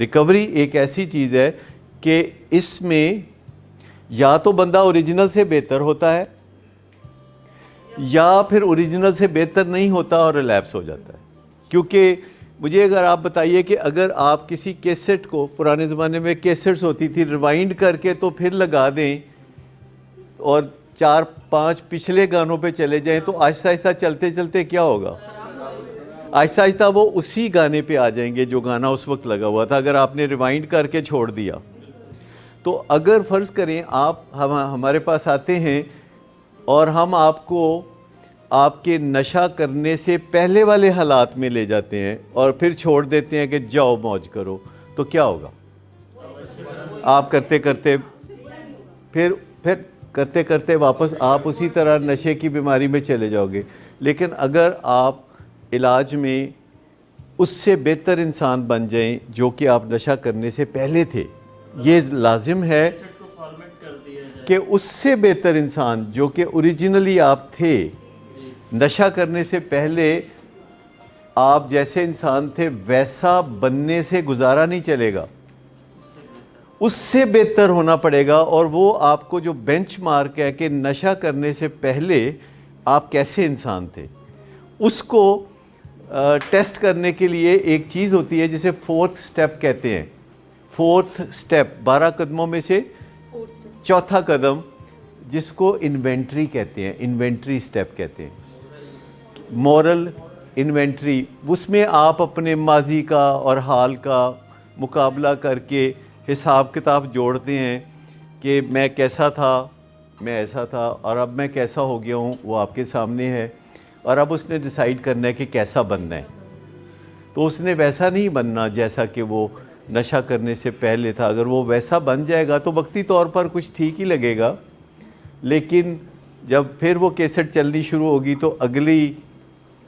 Recovery ایک ایسی چیز ہے کہ اس میں یا تو بندہ اوریجنل سے بہتر ہوتا ہے یا پھر اوریجنل سے بہتر نہیں ہوتا اور ریلیپس ہو جاتا ہے. کیونکہ مجھے اگر آپ بتائیے کہ اگر آپ کسی کیسٹ کو، پرانے زمانے میں کیسٹس ہوتی تھی، ریوائنڈ کر کے تو پھر لگا دیں اور 4-5 پچھلے گانوں پہ چلے جائیں تو آہستہ آہستہ چلتے چلتے کیا ہوگا؟ آہستہ آہستہ وہ اسی گانے پہ آ جائیں گے جو گانا اس وقت لگا ہوا تھا، اگر آپ نے ریوائنڈ کر کے چھوڑ دیا. تو اگر فرض کریں آپ ہمارے پاس آتے ہیں اور ہم آپ کو آپ کے نشہ کرنے سے پہلے والے حالات میں لے جاتے ہیں اور پھر چھوڑ دیتے ہیں کہ جاؤ موج کرو، تو کیا ہوگا؟ آپ کرتے کرتے پھر کرتے کرتے واپس آپ اسی طرح نشے کی بیماری میں چلے جاؤ گے. لیکن اگر آپ علاج میں اس سے بہتر انسان بن جائیں جو کہ آپ نشہ کرنے سے پہلے تھے، یہ لازم ہے کہ اس سے بہتر انسان جو کہ اوریجنلی آپ تھے، نشہ کرنے سے پہلے آپ جیسے انسان تھے ویسا بننے سے گزارا نہیں چلے گا، اس سے بہتر ہونا پڑے گا. اور وہ آپ کو جو بینچ مارک ہے کہ نشہ کرنے سے پہلے آپ کیسے انسان تھے، اس کو ٹیسٹ کرنے کے لیے ایک چیز ہوتی ہے جسے 4th سٹیپ کہتے ہیں. 4th سٹیپ 12 قدموں میں سے 4تھا قدم، جس کو انوینٹری کہتے ہیں، انوینٹری سٹیپ کہتے ہیں، مورل انوینٹری. اس میں آپ اپنے ماضی کا اور حال کا مقابلہ کر کے حساب کتاب جوڑتے ہیں کہ میں کیسا تھا، میں ایسا تھا، اور اب میں کیسا ہو گیا ہوں، وہ آپ کے سامنے ہے. اور اب اس نے ڈیسائیڈ کرنا ہے کہ کیسا بننا ہے. تو اس نے ویسا نہیں بننا جیسا کہ وہ نشہ کرنے سے پہلے تھا. اگر وہ ویسا بن جائے گا تو وقتی طور پر کچھ ٹھیک ہی لگے گا، لیکن جب پھر وہ کیسٹ چلنی شروع ہوگی تو اگلی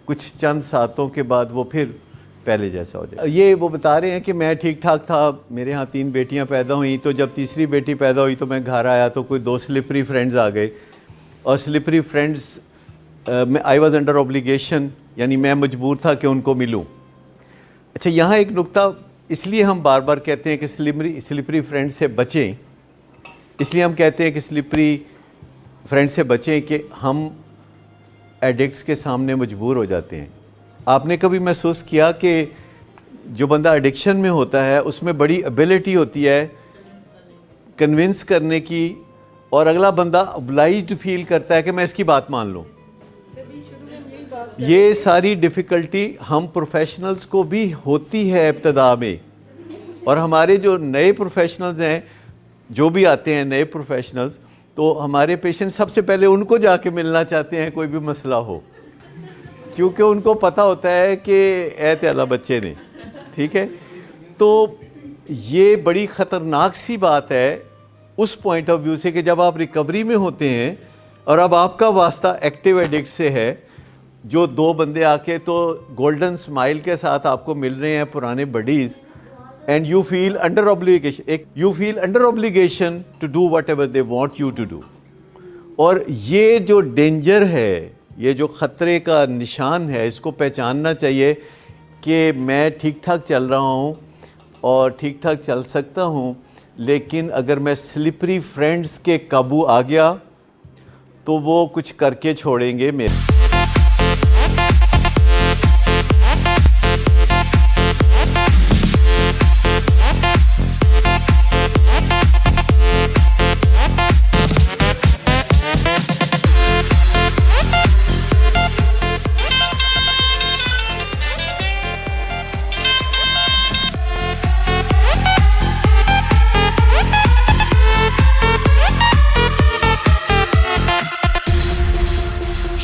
کچھ چند ساتوں کے بعد وہ پھر پہلے جیسا ہو جائے. یہ وہ بتا رہے ہیں کہ میں ٹھیک ٹھاک تھا، میرے ہاں 3 بیٹیاں پیدا ہوئیں، تو جب تیسری بیٹی پیدا ہوئی تو میں گھر آیا تو کوئی 2 سلپری فرینڈز آ گئے، اور slippery friends I was under obligation, یعنی میں مجبور تھا کہ ان کو ملوں. اچھا، یہاں ایک نقطہ اس لیے ہم بار بار کہتے ہیں کہ سلپری فرینڈ سے بچیں، اس لیے ہم کہتے ہیں کہ سلپری فرینڈ سے بچیں کہ ہم ایڈکٹس کے سامنے مجبور ہو جاتے ہیں. آپ نے کبھی محسوس کیا کہ جو بندہ ایڈکشن میں ہوتا ہے اس میں بڑی ایبلٹی ہوتی ہے کنونس کرنے کی، اور اگلا بندہ obliged فیل کرتا ہے کہ میں اس کی بات مان لوں. یہ ساری ڈیفیکلٹی ہم پروفیشنلز کو بھی ہوتی ہے ابتدا میں، اور ہمارے جو نئے پروفیشنلز ہیں، جو بھی آتے ہیں نئے پروفیشنلز، تو ہمارے پیشنٹ سب سے پہلے ان کو جا کے ملنا چاہتے ہیں کوئی بھی مسئلہ ہو، کیونکہ ان کو پتہ ہوتا ہے کہ اے تعالیٰ بچے نے، ٹھیک ہے. تو یہ بڑی خطرناک سی بات ہے اس پوائنٹ آف ویو سے کہ جب آپ ریکوری میں ہوتے ہیں اور اب آپ کا واسطہ ایکٹیو ایڈکٹ سے ہے، جو 2 بندے آ کے تو گولڈن اسمائل کے ساتھ آپ کو مل رہے ہیں، پرانے buddies, and you feel under obligation to do whatever they want you to do. اور یہ جو ڈینجر ہے، یہ جو خطرے کا نشان ہے، اس کو پہچاننا چاہیے کہ میں ٹھیک ٹھاک چل رہا ہوں اور ٹھیک ٹھاک چل سکتا ہوں، لیکن اگر میں سلپری فرینڈز کے قابو آ گیا تو وہ کچھ کر کے چھوڑیں گے میرے.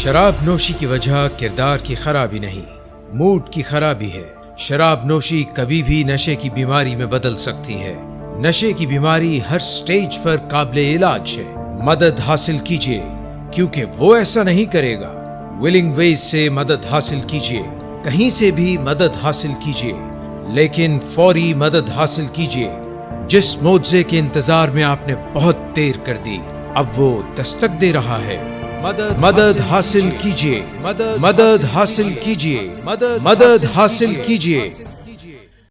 شراب نوشی کی وجہ کردار کی خرابی نہیں، موڈ کی خرابی ہے. شراب نوشی کبھی بھی نشے کی بیماری میں بدل سکتی ہے. نشے کی بیماری ہر سٹیج پر قابل علاج ہے. مدد حاصل کیجیے، کیونکہ وہ ایسا نہیں کرے گا. ولنگ ویز سے مدد حاصل کیجیے، کہیں سے بھی مدد حاصل کیجیے، لیکن فوری مدد حاصل کیجیے. جس معجزے کے انتظار میں آپ نے بہت دیر کر دی، اب وہ دستک دے رہا ہے. مدد حاصل کیجیے، مدد حاصل کیجیے، مدد حاصل کیجیے.